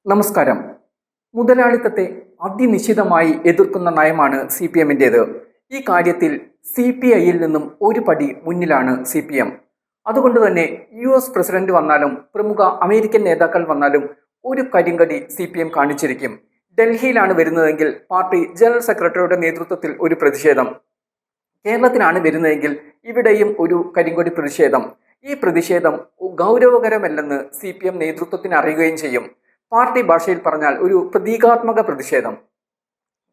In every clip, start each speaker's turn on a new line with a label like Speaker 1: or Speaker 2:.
Speaker 1: നമസ്കാരം. മുതലാളിത്തത്തെ അതിനിശിതമായി എതിർക്കുന്ന നയമാണ് സി പി എമ്മിൻ്റേത്. ഈ കാര്യത്തിൽ സി പി ഐയിൽ നിന്നും ഒരു പടി മുന്നിലാണ് സി പി എം. അതുകൊണ്ട് തന്നെ US പ്രസിഡന്റ് വന്നാലും പ്രമുഖ അമേരിക്കൻ നേതാക്കൾ വന്നാലും ഒരു കരിങ്കടി സി പി എം കാണിച്ചിരിക്കും. ഡൽഹിയിലാണ് വരുന്നതെങ്കിൽ പാർട്ടി ജനറൽ സെക്രട്ടറിയുടെ നേതൃത്വത്തിൽ ഒരു പ്രതിഷേധം, കേരളത്തിലാണ് വരുന്നതെങ്കിൽ ഇവിടെയും ഒരു കരിങ്കൊടി പ്രതിഷേധം. ഈ പ്രതിഷേധം ഗൗരവകരമല്ലെന്ന് സി പി എം നേതൃത്വത്തിന് അറിയുകയും ചെയ്യും. പാർട്ടി ഭാഷയിൽ പറഞ്ഞാൽ ഒരു പ്രതീകാത്മക പ്രതിഷേധം.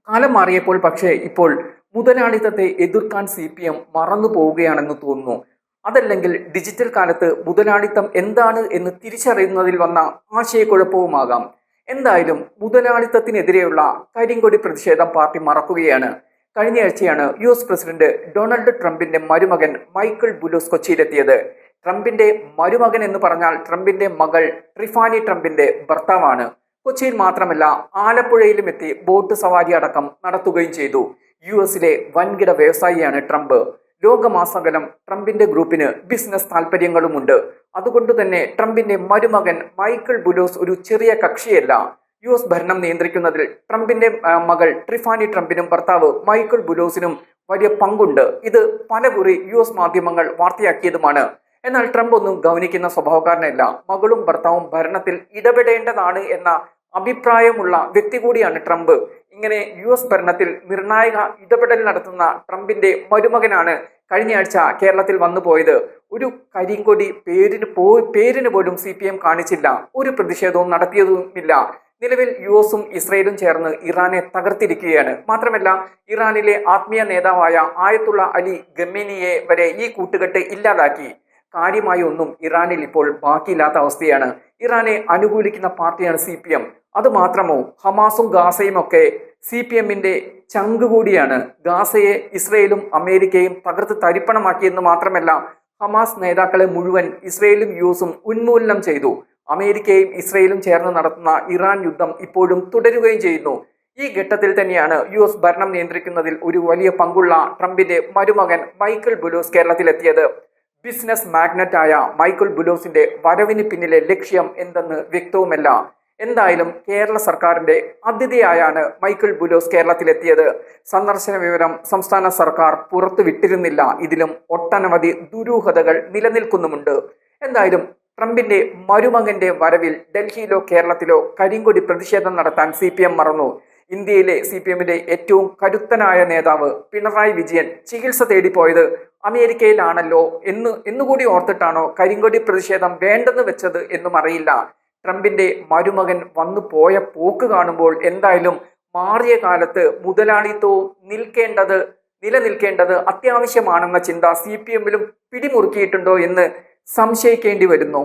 Speaker 1: കാലം മാറിയപ്പോൾ പക്ഷേ ഇപ്പോൾ മുതലാളിത്തത്തെ എതിർക്കാൻ സി പി എം മറന്നു പോവുകയാണെന്ന് തോന്നുന്നു. അതല്ലെങ്കിൽ ഡിജിറ്റൽ കാലത്ത് മുതലാളിത്തം എന്താണ് എന്ന് തിരിച്ചറിയുന്നതിൽ വന്ന ആശയക്കുഴപ്പവുമാകാം. എന്തായാലും മുതലാളിത്തത്തിനെതിരെയുള്ള കരിങ്കൊടി പ്രതിഷേധം പാർട്ടി മറക്കുകയാണ്. കഴിഞ്ഞയാഴ്ചയാണ് US പ്രസിഡന്റ് ഡൊണാൾഡ് ട്രംപിന്റെ മരുമകൻ മൈക്കിൾ ബുലോസ് കൊച്ചിയിലെത്തിയത്. ട്രംപിന്റെ മരുമകൻ എന്ന് പറഞ്ഞാൽ ട്രംപിന്റെ മകൾ ട്രിഫാനി ട്രംപിന്റെ ഭർത്താവാണ്. കൊച്ചിയിൽ മാത്രമല്ല ആലപ്പുഴയിലും എത്തി ബോട്ട് സവാരി അടക്കം നടത്തുകയും ചെയ്തു. US വൻകിട വ്യവസായിയാണ് ട്രംപ്. ലോകമാസകലം ട്രംപിന്റെ ഗ്രൂപ്പിന് ബിസിനസ് താല്പര്യങ്ങളുമുണ്ട്. അതുകൊണ്ട് തന്നെ ട്രംപിന്റെ മരുമകൻ മൈക്കിൾ ബുലോസ് ഒരു ചെറിയ കക്ഷിയല്ല. US ഭരണം നിയന്ത്രിക്കുന്നതിൽ ട്രംപിന്റെ മകൾ ട്രിഫാനി ട്രംപിനും ഭർത്താവ് മൈക്കിൾ ബുലോസിനും വലിയ പങ്കുണ്ട്. ഇത് പലകുറി US മാധ്യമങ്ങൾ വാർത്തയാക്കിയതുമാണ്. എന്നാൽ ട്രംപ് ഒന്നും ഗൗനിക്കുന്ന സ്വഭാവക്കാരനല്ല. മകളും ഭർത്താവും ഭരണത്തിൽ ഇടപെടേണ്ടതാണ് എന്ന അഭിപ്രായമുള്ള വ്യക്തി കൂടിയാണ് ട്രംപ്. ഇങ്ങനെ US ഭരണത്തിൽ നിർണായക ഇടപെടൽ നടത്തുന്ന ട്രംപിന്റെ മരുമകനാണ് കഴിഞ്ഞയാഴ്ച കേരളത്തിൽ വന്നു പോയത്. ഒരു കരിങ്കൊടി പേരിന് പോലും സി പി എം കാണിച്ചില്ല. ഒരു പ്രതിഷേധവും നടത്തിയതുമില്ല. നിലവിൽ US ഇസ്രയേലും ചേർന്ന് ഇറാനെ തകർത്തിരിക്കുകയാണ്. മാത്രമല്ല ഇറാനിലെ ആത്മീയ നേതാവായ ആയത്തുള്ള അലി ഖമേനിയെ വരെ ഈ കൂട്ടുകെട്ട് ഇല്ലാതാക്കി. കാര്യമായി ഒന്നും ഇറാനിൽ ഇപ്പോൾ ബാക്കിയില്ലാത്ത അവസ്ഥയാണ്. ഇറാനെ അനുകൂലിക്കുന്ന പാർട്ടിയാണ് സി പി എം. അതുമാത്രമോ, ഹമാസും ഗാസയും ഒക്കെ സി പി എമ്മിന്റെ ചങ്ക് കൂടിയാണ്. ഗാസയെ ഇസ്രയേലും അമേരിക്കയും തകർത്ത് തരിപ്പണമാക്കിയെന്ന് മാത്രമല്ല, ഹമാസ് നേതാക്കളെ മുഴുവൻ ഇസ്രയേലും US ഉന്മൂലനം ചെയ്തു. അമേരിക്കയും ഇസ്രയേലും ചേർന്ന് നടത്തുന്ന ഇറാൻ യുദ്ധം ഇപ്പോഴും തുടരുകയും ചെയ്യുന്നു. ഈ ഘട്ടത്തിൽ തന്നെയാണ് US ഭരണം നിയന്ത്രിക്കുന്നതിൽ ഒരു വലിയ പങ്കുള്ള ട്രംപിന്റെ മരുമകൻ മൈക്കിൾ ബുലോസ് കേരളത്തിലെത്തിയത്. ബിസിനസ് മാഗ്നറ്റായ മൈക്കിൾ ബുലോസിന്റെ വരവിന് പിന്നിലെ ലക്ഷ്യം എന്തെന്ന് വ്യക്തവുമല്ല. എന്തായാലും കേരള സർക്കാരിന്റെ അതിഥിയായാണ് മൈക്കിൾ ബുലോസ് കേരളത്തിലെത്തിയത്. സന്ദർശന വിവരം സംസ്ഥാന സർക്കാർ പുറത്തുവിട്ടിരുന്നില്ല. ഇതിലും ഒട്ടനവധി ദുരൂഹതകൾ നിലനിൽക്കുന്നുമുണ്ട്. എന്തായാലും ട്രംപിന്റെ മരുമകന്റെ വരവിൽ ഡൽഹിയിലോ കേരളത്തിലോ കരിങ്കൊടി പ്രതിഷേധം നടത്താൻ സി പി എം മറന്നു. ഇന്ത്യയിലെ സി പി എമ്മിന്റെ ഏറ്റവും കരുത്തനായ നേതാവ് പിണറായി വിജയൻ ചികിത്സ തേടിപ്പോയത് അമേരിക്കയിലാണല്ലോ എന്നുകൂടി ഓർത്തിട്ടാണോ കരിങ്കൊടി പ്രതിഷേധം വേണ്ടെന്ന് വെച്ചത് എന്നും അറിയില്ല. ട്രംപിന്റെ മരുമകൻ വന്നു പോയ പോക്ക് കാണുമ്പോൾ എന്തായാലും മാറിയ കാലത്ത് മുതലാളിത്തവും നിലനിൽക്കേണ്ടത് അത്യാവശ്യമാണെന്ന ചിന്ത സി പി എമ്മിലും പിടിമുറുക്കിയിട്ടുണ്ടോ എന്ന് സംശയിക്കേണ്ടി വരുന്നു.